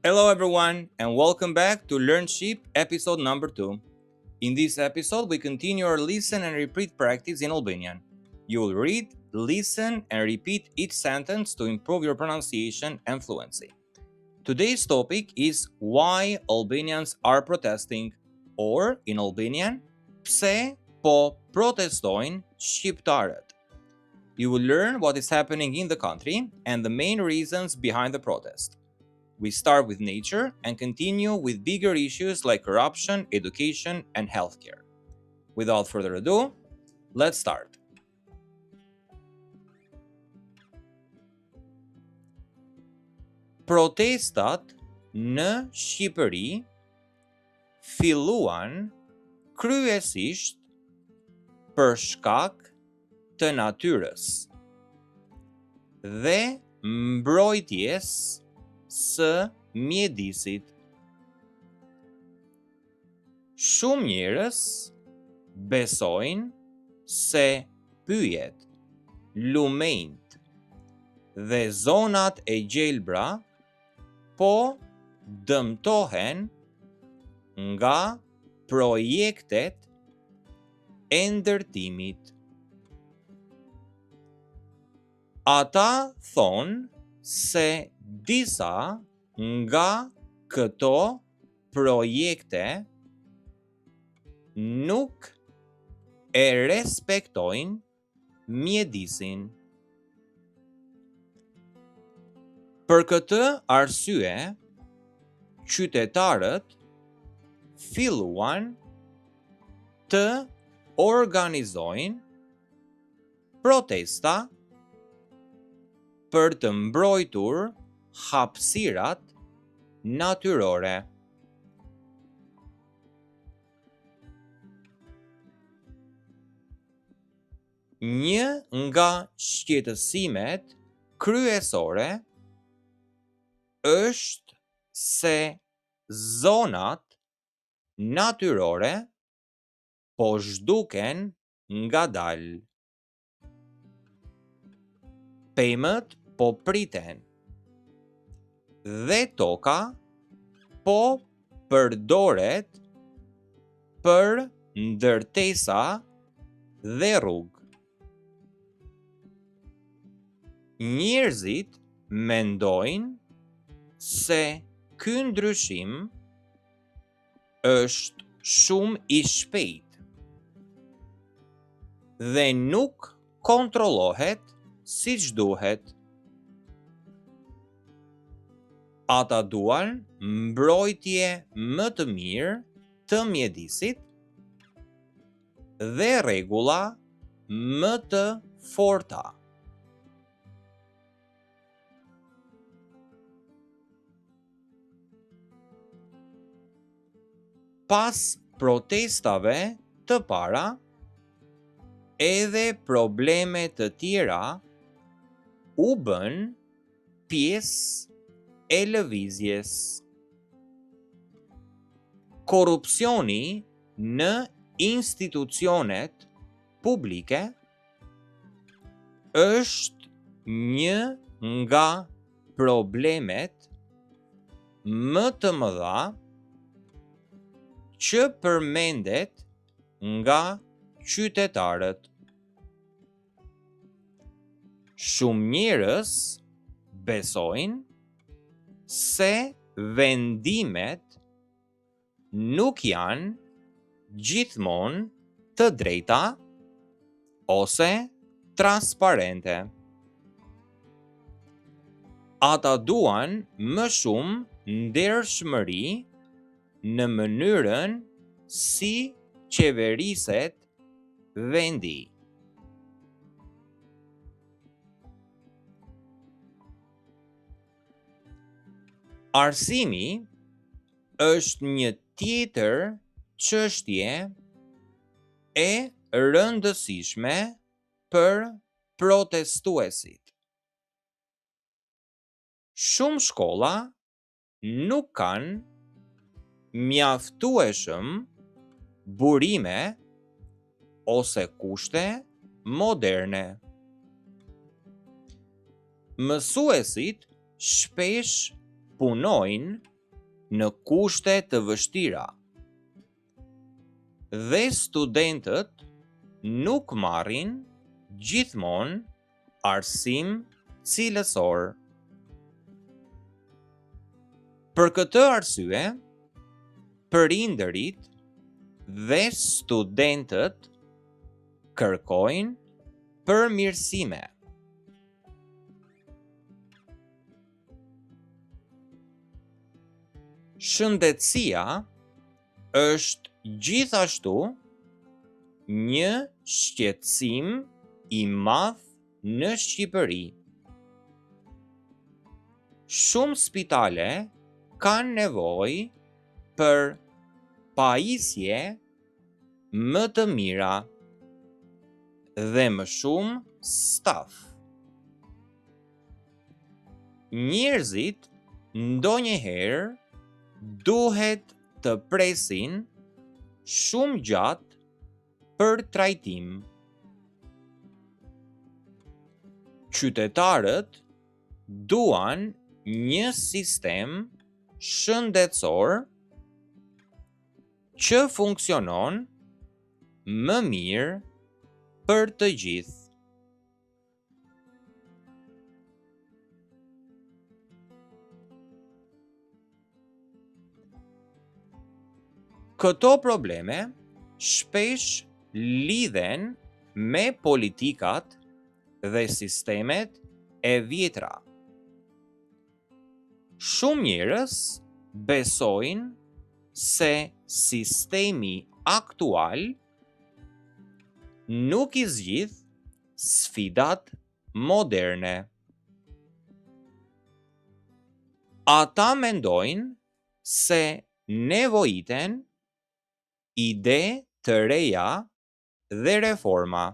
Hello everyone and welcome back to LearnShip episode number 2. In this episode we continue our listen and repeat practice in Albanian. You will read, listen and repeat each sentence to improve your pronunciation and fluency. Today's topic is why Albanians are protesting, or in Albanian, pse po protestojnë shqiptarët. You will learn what is happening in the country and the main reasons behind the protest. We start with nature and continue with bigger issues like corruption, education, and healthcare. Without further ado, let's start. Protestat në Shqipëri filluan kryesisht për shkak të natyrës dhe mbrojtjes së mjedisit. Shumë njerëz besojnë se pyjet, lumenjt dhe zonat e gjelbra po dëmtohen nga projektet e ndërtimit. Ata thonë se disa nga këto projekte nuk e respektojnë mjedisin. Për këtë arsye, qytetarët filluan të organizojnë protesta për të mbrojtur hapësirat natyrore. Një nga shqetësimet kryesore është se zonat natyrore po zhduken ngadalë. Pemët po priten dhe toka po përdoret për ndërtesa dhe rrugë. Njerëzit mendojnë se ky ndryshim është shumë i shpejtë dhe nuk kontrollohet siç duhet. Ata duan mbrojtje më të mirë të mjedisit dhe rregulla më të forta. Pas protestave të para, edhe probleme të tjera u bën pjesë e lëvizjes. Korrupsioni në institucionet publike është një nga problemet më të mëdha që përmendet nga qytetarët. Shumë njerëz besojnë se vendimet nuk janë gjithmonë të drejta ose transparente. Ata duan më shumë ndershmëri në mënyrën si qeveriset vendi. Arsimi është një tjetër çështje e rëndësishme për protestuesit. Shumë shkolla nuk kanë mjaftueshëm burime ose kushte moderne. Mësuesit shpesh punojnë në kushte të vështira. Dhe studentët nuk marrin gjithmonë arsim cilësor. Për këtë arsye, prindërit dhe studentët kërkojnë përmirësime. Shëndetësia është gjithashtu një shqetësim i madh në Shqipëri. Shumë spitale kanë nevojë për pajisje më të mira dhe më shumë staf. Njerëzit ndonjëherë duhet të presin shumë gjatë për trajtim. Qytetarët duan një sistem shëndetësor që funksionon më mirë për të gjithë. Këto probleme shpesh lidhen me politikat dhe sistemet e vjetra. Shumë njerëz besojnë se sistemi aktual nuk i zgjidh sfidat moderne. Ata mendojnë se nevojiten ide të reja dhe reforma.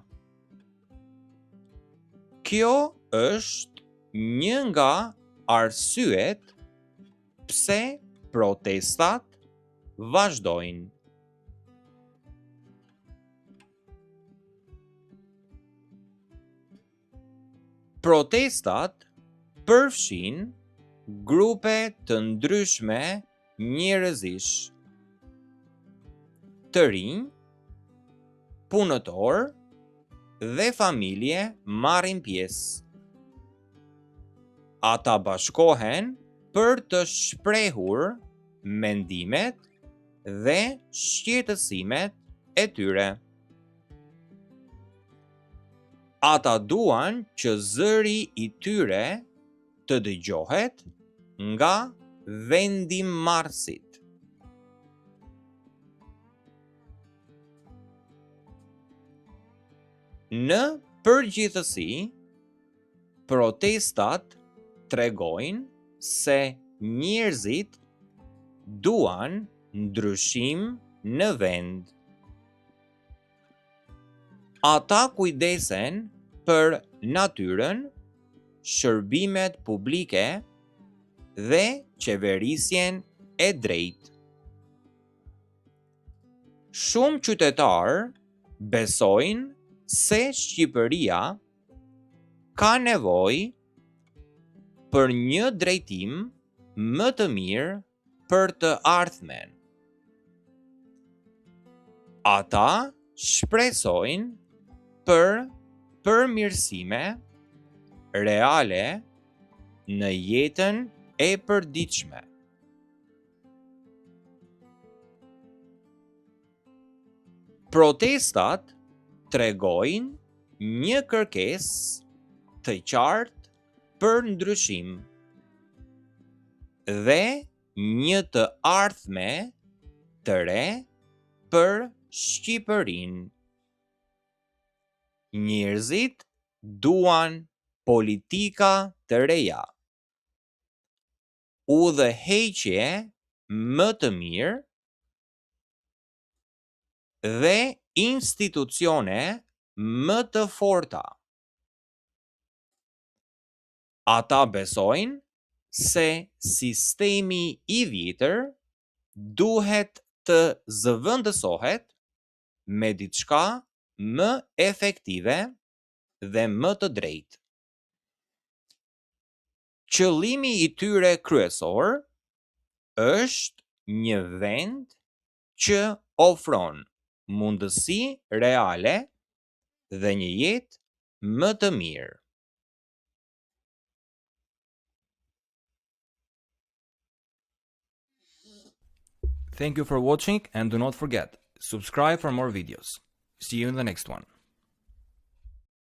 Kjo është një nga arsyet pse protestat vazhdojnë. Protestat përfshin grupe të ndryshme njerëzish, të rinj, punëtor dhe familje marrin pjesë. Ata bashkohen për të shprehur mendimet dhe shqetësimet e tyre. Ata duan që zëri i tyre të dëgjohet nga vendimmarrësit. Në përgjithësi, protestat tregojnë se njerëzit duan ndryshim në vend. Ata kujdesen për natyrën, shërbimet publike dhe qeverisjen e drejtë. Shumë qytetarë besojnë se Shqipëria ka nevojë për një drejtim më të mirë për të ardhmen. Ata shpresojnë për përmirësime reale në jetën e përditshme. Protestat tregojnë një kërkesë të qartë për ndryshim dhe një të ardhme të re për Shqipërinë. Njerëzit duan politika të reja, udhëheqje më të mirë dhe institucione më të forta. Ata besojnë se sistemi i vjetër duhet të zëvendësohet me diçka më efektive dhe më të drejtë. Qëllimi i tyre kryesor është një vend që ofron mundësi reale dhe një jetë më të mirë. Thank you for watching and do not forget, subscribe for more videos. See you in the next one.